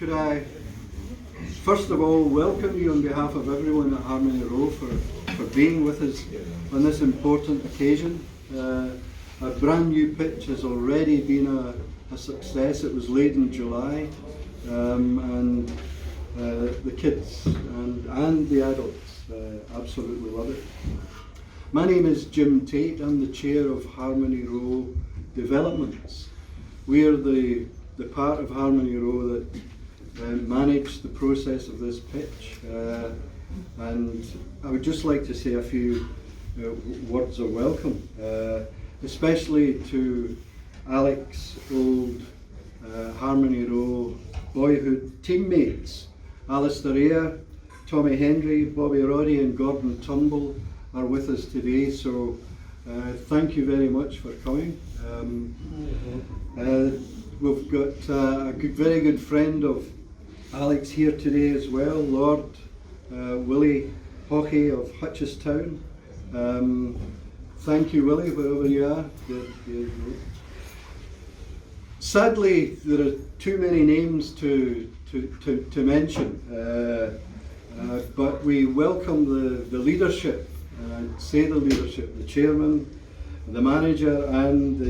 could I first of all welcome you on behalf of everyone at Harmony Row for being with us on this important occasion. A brand new pitch has already been a success. It was laid in July, and the kids and the adults absolutely love it. My name is Jim Tate. I'm the chair of Harmony Row Developments. We are the part of Harmony Row that manage the process of this pitch, and I would just like to say a few words of welcome, especially to Alex, old Harmony Row boyhood teammates. Alistair Ayre, Tommy Hendry, Bobby Roddy and Gordon Turnbull are with us today, so thank you very much for coming. We've got a very good friend of Alex here today as well, Lord Willie Hockey of Hutchestown. Thank you, Willie, wherever you are. Sadly, there are too many names to mention, but we welcome the leadership, the chairman, the manager and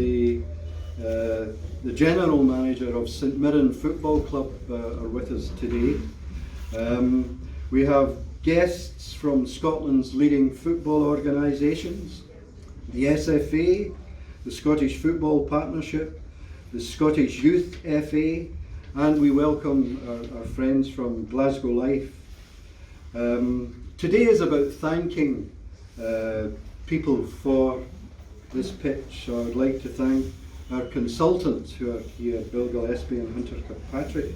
the general manager of St Mirren Football Club are with us today. We have guests from Scotland's leading football organisations, the SFA, the Scottish Football Partnership, the Scottish Youth FA, and we welcome our friends from Glasgow Life. Today is about thanking people for this pitch, so I would like to thank our consultants who are here, Bill Gillespie and Hunter Kirkpatrick.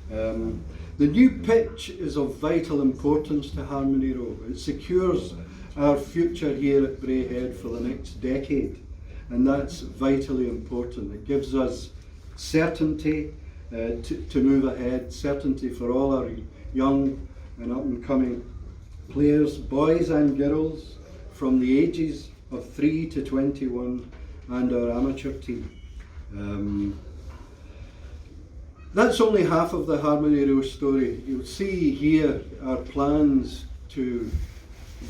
The new pitch is of vital importance to Harmony Row. It secures our future here at Braehead for the next decade, and that's vitally important. It gives us certainty to move ahead, certainty for all our young and up and coming players, boys and girls, from the ages of 3 to 21, and our amateur team. That's only half of the Harmony Row story. You'll see here our plans to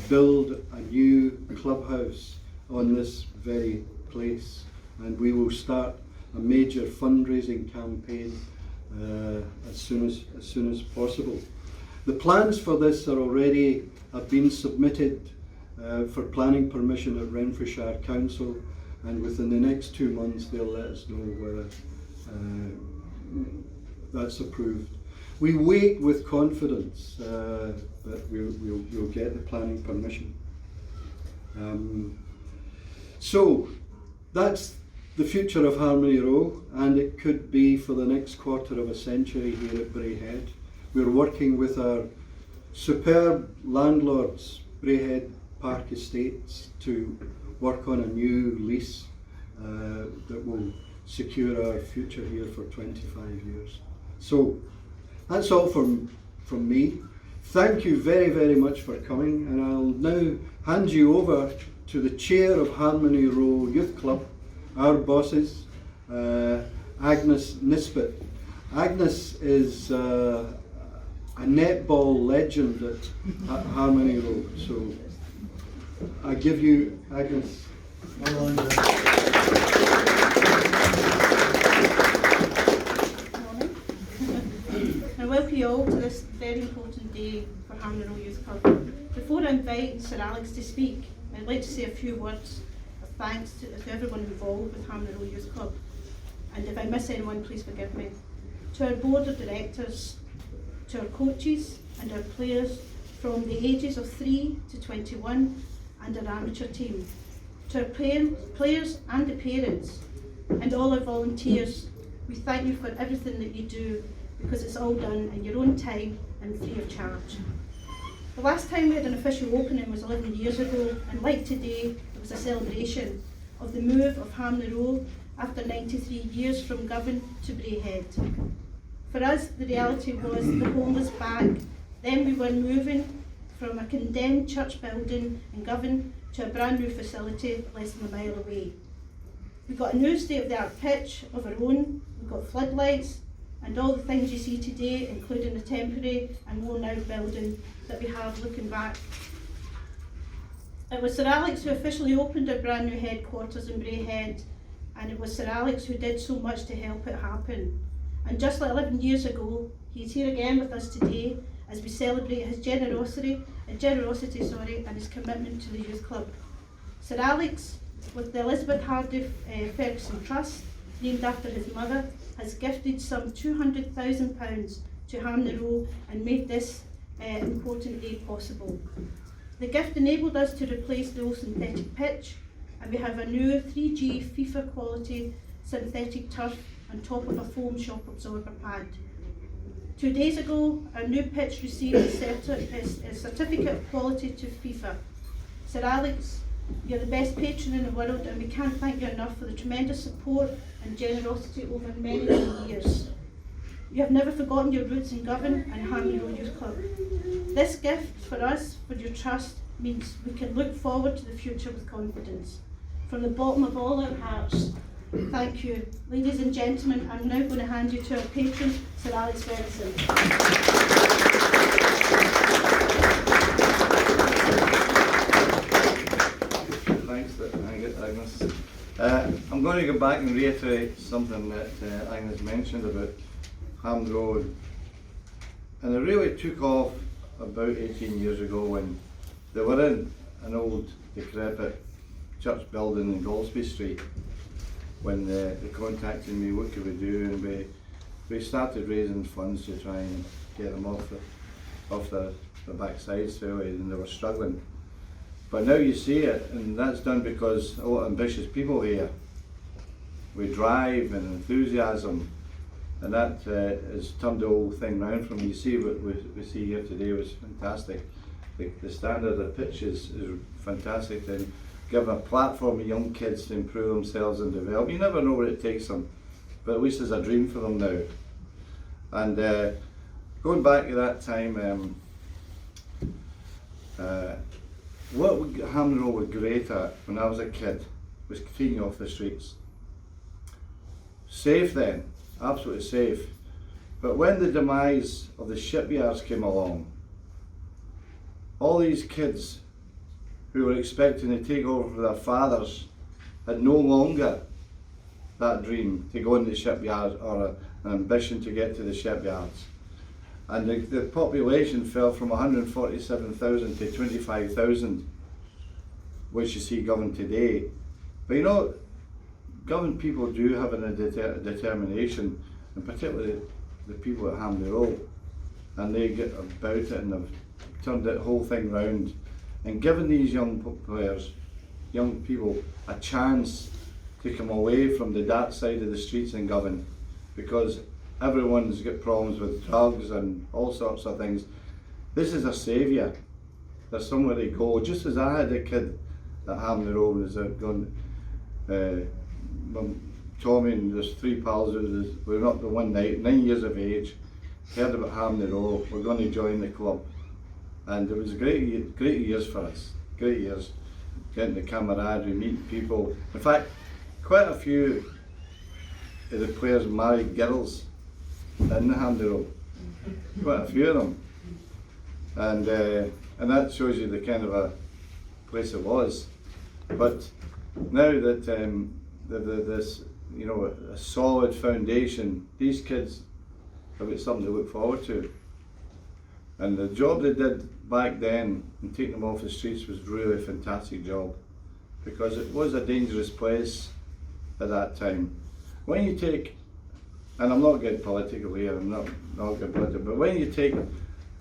build a new clubhouse on this very place, and we will start a major fundraising campaign as soon as possible. The plans for this have been submitted for planning permission at Renfrewshire Council, and within the next 2 months they'll let us know whether that's approved. We wait with confidence that we'll get the planning permission. So that's the future of Harmony Row, and it could be for the next quarter of a century here at Braehead. We're working with our superb landlords, Braehead Park Estates, to work on a new lease that will secure our future here for 25 years. So that's all from me. Thank you very, very much for coming, and I'll now hand you over to the chair of Harmony Row Youth Club, our bosses, Agnes Nisbet. Agnes is a netball legend at Harmony Row, so I give you Agnes. I welcome you all to this very important day for Harmony Row Youth Club. Before I invite Sir Alex to speak, I'd like to say a few words of thanks to everyone involved with Harmony Row Youth Club. And if I miss anyone, please forgive me. To our board of directors, to our coaches and our players from the ages of 3 to 21, and our amateur team, to our players and the parents, and all our volunteers, we thank you for everything that you do, because it's all done in your own time and free of charge. The last time we had an official opening was 11 years ago, and like today, it was a celebration of the move of Harmony Row after 93 years from Govan to Braehead. For us, the reality was the home was back. Then we were moving from a condemned church building in Govan to a brand new facility less than a mile away. We got a new state-of-the-art pitch of our own, we got floodlights, and all the things you see today, including the temporary and worn out building that we have looking back. It was Sir Alex who officially opened our brand new headquarters in Braehead, and it was Sir Alex who did so much to help it happen. And just like 11 years ago, he's here again with us today as we celebrate his generosity, and his commitment to the youth club. Sir Alex, with the Elizabeth Hardy Ferguson Trust, named after his mother, has gifted some £200,000 to Hamney Row and made this important day possible. The gift enabled us to replace the old synthetic pitch, and we have a new 3G FIFA quality synthetic turf on top of a foam shock absorber pad. 2 days ago, our new pitch received a certificate of quality to FIFA. Sir Alex, you're the best patron in the world, and we can't thank you enough for the tremendous support and generosity over many, many years. You have never forgotten your roots in Govan and Hamney Row Youth Club. This gift for us, for your trust, means we can look forward to the future with confidence. From the bottom of all our hearts, thank you. Ladies and gentlemen, I'm now going to hand you to our patron, Sir Alex Ferguson. Thanks, Agnes. I'm going to go back and reiterate something that Agnes mentioned about Hamney Road. And it really took off about 18 years ago when they were in an old decrepit church building in Goldsby Street. When they contacted me, what could we do? And we started raising funds to try and get them off the backsides really, and they were struggling. But now you see it, and that's done because a lot of ambitious people here. We drive and enthusiasm, and that has turned the whole thing round from. You see what we see here today was fantastic. The standard of the pitch is fantastic, and give a platform for young kids to improve themselves and develop. You never know where it takes them, but at least there's a dream for them now. And going back to that time, what Hamney Row was great at when I was a kid was cleaning off the streets. Safe then, absolutely safe. But when the demise of the shipyards came along, all these kids who were expecting to take over for their fathers had no longer that dream to go into the shipyards or an ambition to get to the shipyards. And the population fell from 147,000 to 25,000, which you see Govan today. But you know, Govan people do have a determination, and particularly the people at Hamney Row, and they get about it and they've turned that whole thing round and given these young players, young people, a chance to come away from the dark side of the streets in Govan, because everyone's got problems with drugs and all sorts of things. This is a saviour. There's somewhere to go. Just as I had a kid at Hamney Row was going, Tommy and there's three pals, we were up there one night, 9 years of age, heard about Hamney Row, we're going to join the club. And it was great years for us, great years. Getting the camaraderie, meeting people. In fact, quite a few of the players married girls in the Hamney Row. Quite a few of them. And that shows you the kind of a place it was. But now that this, you know, a solid foundation, these kids have got something to look forward to. And the job they did back then and taking them off the streets was really a fantastic job, because it was a dangerous place at that time. When you take, and I'm not getting political here, I'm not getting political, but when you take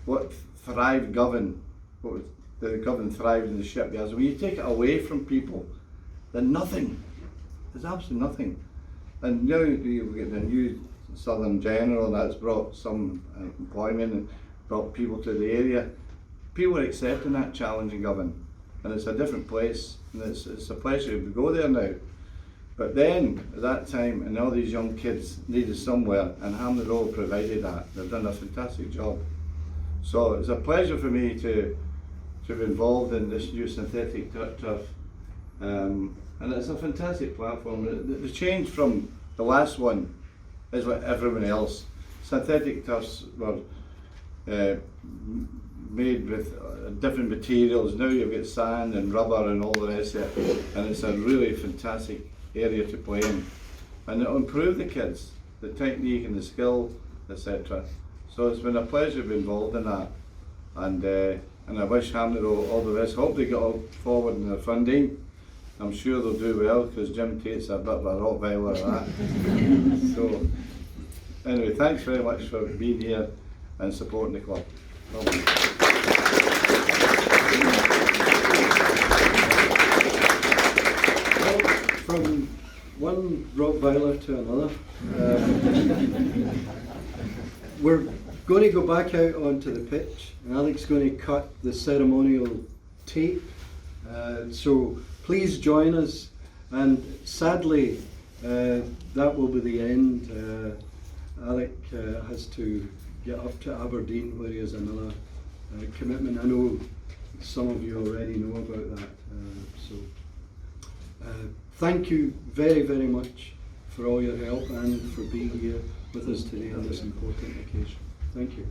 what thrived Govan, the Govan thrived in the shipyards, when you take it away from people, then nothing, there's absolutely nothing. And now you get the new Southern General, and that's brought some employment and brought people to the area. People are accepting that challenge in Govan, and it's a different place, and it's a pleasure to go there now. But then, at that time, and all these young kids needed somewhere, and Hamney Row provided that. They've done a fantastic job. So it's a pleasure for me to be involved in this new synthetic turf. And it's a fantastic platform. The change from the last one is like everyone else. synthetic turfs were made with different materials. Now you've got sand and rubber and all the rest of it, and it's a really fantastic area to play in. And it'll improve the kids, the technique and the skill, etc. So it's been a pleasure to be involved in that, and I wish Hamnero all the best. Hope they get all forward in their funding. I'm sure they'll do well, because Jim Tate's a bit of a Rottweiler at that. So anyway, thanks very much for being here and supporting the club. Lovely. Well, from one Rottweiler to another, we're going to go back out onto the pitch, and Alex is going to cut the ceremonial tape. So please join us, and sadly that will be the end. Alec has to get up to Aberdeen, where he has another commitment. I know some of you already know about that. Thank you very, very much for all your help and for being here with us today on this important occasion. Thank you.